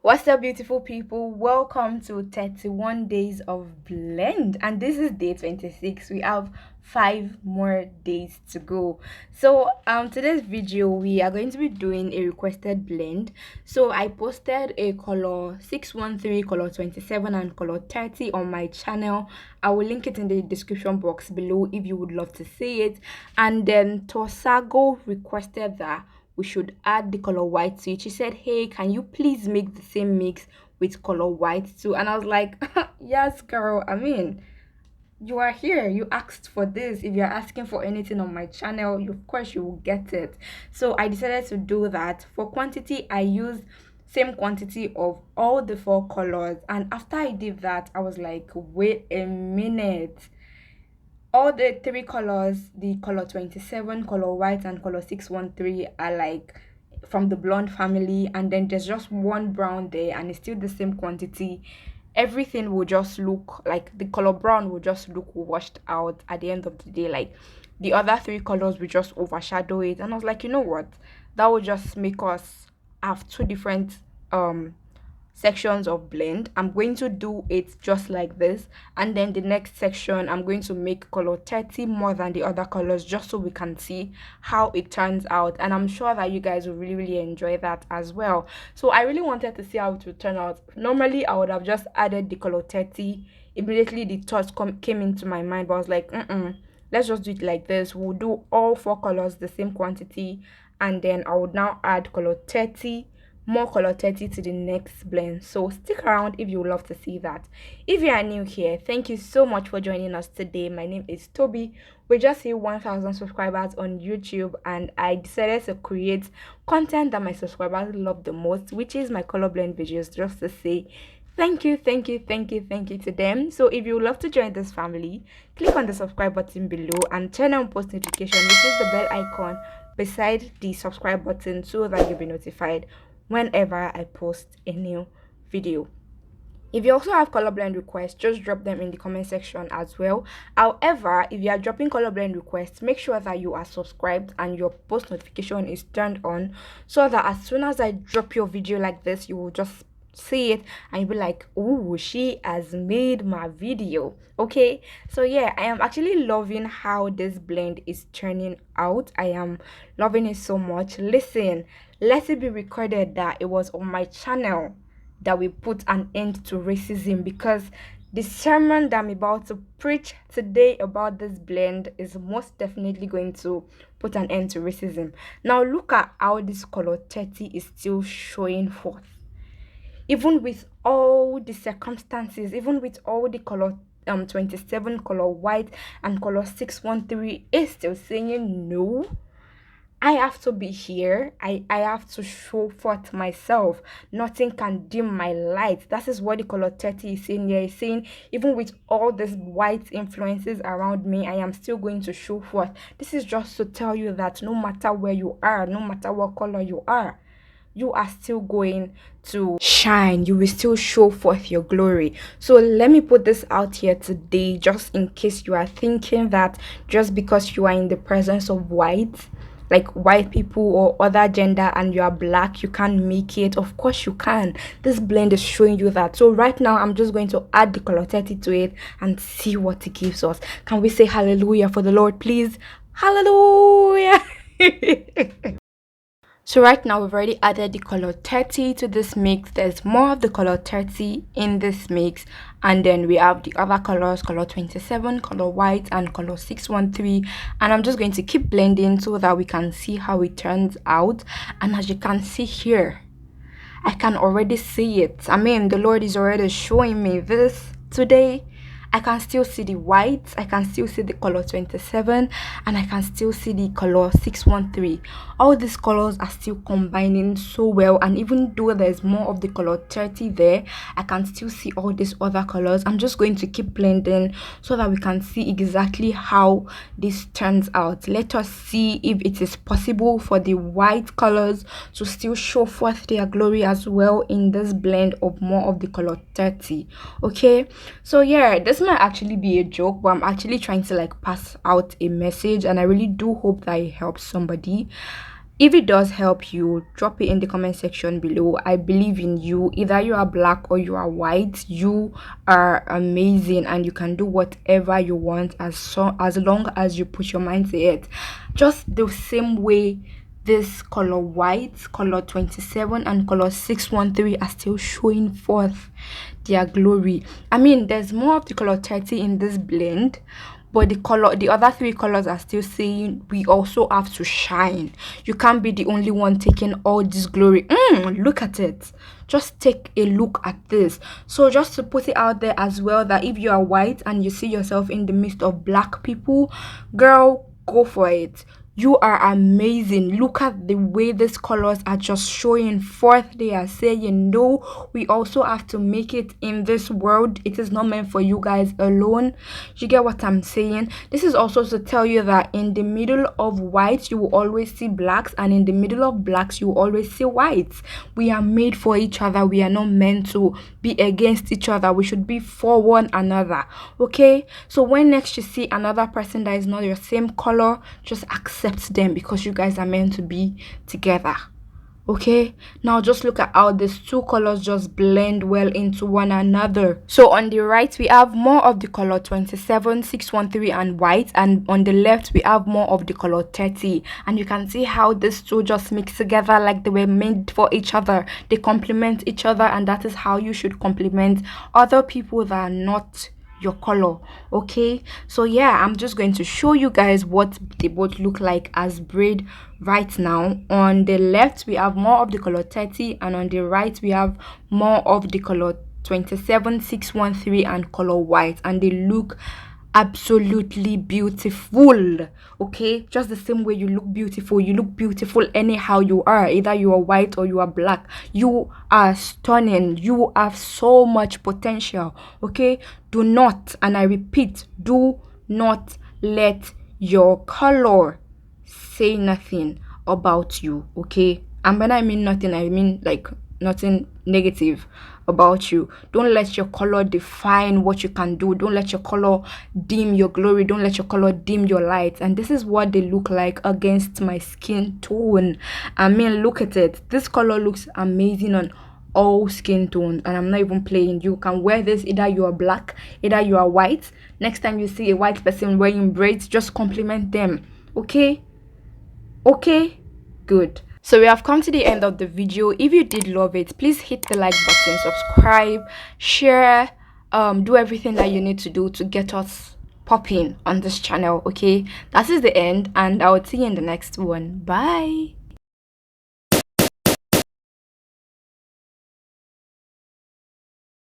What's up, beautiful people? Welcome to 31 days of blend, and this is day 26. We have 5 more days to go. Today's video we are going to be doing a requested blend. So, I posted a color 613, color 27, and color 30 on my channel. I will link it in the description box below if you would love to see it. And then Tosago requested that we should add the color white to it. She said, hey, can you please make the same mix with color white too? And I was like, yes, girl. I mean, you are here, you asked for this. If you're asking for anything on my channel, of course you will get it. So I decided to do that. For quantity, I used same quantity of all the 4 colors, and after I did that, I was like, wait a minute, all the 3 colors, the color 27, color white, and color 613, are like from the blonde family, and then there's just one brown there and it's still the same quantity. Everything will just look like the color brown will just look washed out at the end of the day. Like the other 3 colors will just overshadow it. And I was like, you know what? That will just make us have 2 different sections of blend. I'm going to do it just like this, and then the next section I'm going to make color 30 more than the other colors, just so we can see how it turns out, and I'm sure that you guys will really enjoy that as well. So I really wanted to see how it would turn out. Normally I would have just added the color 30 immediately the thoughts came into my mind, but I was like, let's just do it like this. We'll do all 4 colors the same quantity, and then I would now add color 30, more color 30 to the next blend. So stick around if you would love to see that. If you are new here, thank you so much for joining us today. My name is Toby. We just hit 1000 subscribers on YouTube, and I decided to create content that my subscribers love the most, which is my color blend videos, just to say thank you, thank you, thank you, thank you to them. So if you would love to join this family, click on the subscribe button below and turn on post notification, which is the bell icon beside the subscribe button, so that you'll be notified whenever I post a new video. If you also have color blend requests, just drop them in the comment section as well. However, if you are dropping color blend requests, make sure that you are subscribed and your post notification is turned on, so that as soon as I drop your video like this, you will just see it and you'll be like, oh, she has made my video. Okay, so yeah, I am actually loving how this blend is turning out. I am loving it so much. Listen, let it be recorded that it was on my channel that we put an end to racism, because the sermon that I'm about to preach today about this blend is most definitely going to put an end to racism. Now look at how this color 30 is still showing forth, even with all the circumstances, even with all the color 27, color white, and color 613 is still saying no. I have to be here. I have to show forth myself. Nothing can dim my light. That is what the color 30 is saying here. It's saying, even with all these white influences around me, I am still going to show forth. This is just to tell you that no matter where you are, no matter what color you are still going to shine. You will still show forth your glory. So let me put this out here today, just in case you are thinking that just because you are in the presence of white, like white people or other gender, and you are black, you can't make it. Of course you can. This blend is showing you that. So right now I'm just going to add the color 30 to it and see what it gives us. Can we say hallelujah for the Lord, please? Hallelujah. So right now we've already added the color 30 to this mix. There's more of the color 30 in this mix, and then we have the other colors, color 27, color white, and color 613, and I'm just going to keep blending so that we can see how it turns out. And as you can see here, I can already see it. I mean, the Lord is already showing me this today. I can still see the white, I can still see the color 27, and I can still see the color 613. All these colors are still combining so well, and even though there's more of the color 30 there, I can still see all these other colors. I'm just going to keep blending so that we can see exactly how this turns out. Let us see if it is possible for the white colors to still show forth their glory as well in this blend of more of the color 30. Okay, so yeah, this might actually be a joke, but I'm actually trying to like pass out a message, and I really do hope that it helps somebody. If it does help you, drop it in the comment section below. I believe in you. Either you are black or you are white, you are amazing and you can do whatever you want as long as you put your mind to it. Just the same way this color white, color 27 and color 613 are still showing forth their glory. I mean, there's more of the color 30 in this blend, but the other three colors are still saying we also have to shine. You can't be the only one taking all this glory. Look at it. Just take a look at this. So just to put it out there as well, that if you are white and you see yourself in the midst of black people, girl, go for it. You are amazing. Look at the way these colors are just showing forth. They are saying, no, we also have to make it in this world. It is not meant for you guys alone. You get what I'm saying? This is also to tell you that in the middle of whites, you will always see blacks, and in the middle of blacks, you will always see whites. We are made for each other. We are not meant to be against each other. We should be for one another. Okay? So when next you see another person that is not your same color, just accept them, because you guys are meant to be together. Okay, now just look at how these two colors just blend well into one another. So on the right we have more of the color 27, 613 and white, and on the left we have more of the color 30, and you can see how these two just mix together like they were made for each other. They complement each other, and that is how you should complement other people that are not your color. Okay, so yeah, I'm just going to show you guys what they both look like as braid right now. On the left we have more of the color 30, and on the right we have more of the color 27, 613 and color white, and they look absolutely beautiful. Okay, just the same way you look beautiful anyhow you are, either you are white or you are black. You are stunning. You have so much potential. Okay, do not, and I repeat, do not let your color say nothing about you. Okay, and when I mean nothing, I mean like nothing negative about you. Don't let your color define what you can do. Don't let your color dim your glory. Don't let your color dim your light. And this is what they look like against my skin tone. I mean, look at it. This color looks amazing on all skin tones, and I'm not even playing. You can wear this, either you are black, either you are white. Next time you see a white person wearing braids, just compliment them. Okay, good. So we have come to the end of the video. If you did love it, please hit the like button, subscribe, share, do everything that you need to do to get us popping on this channel. Okay, that is the end, and I will see you in the next one. Bye.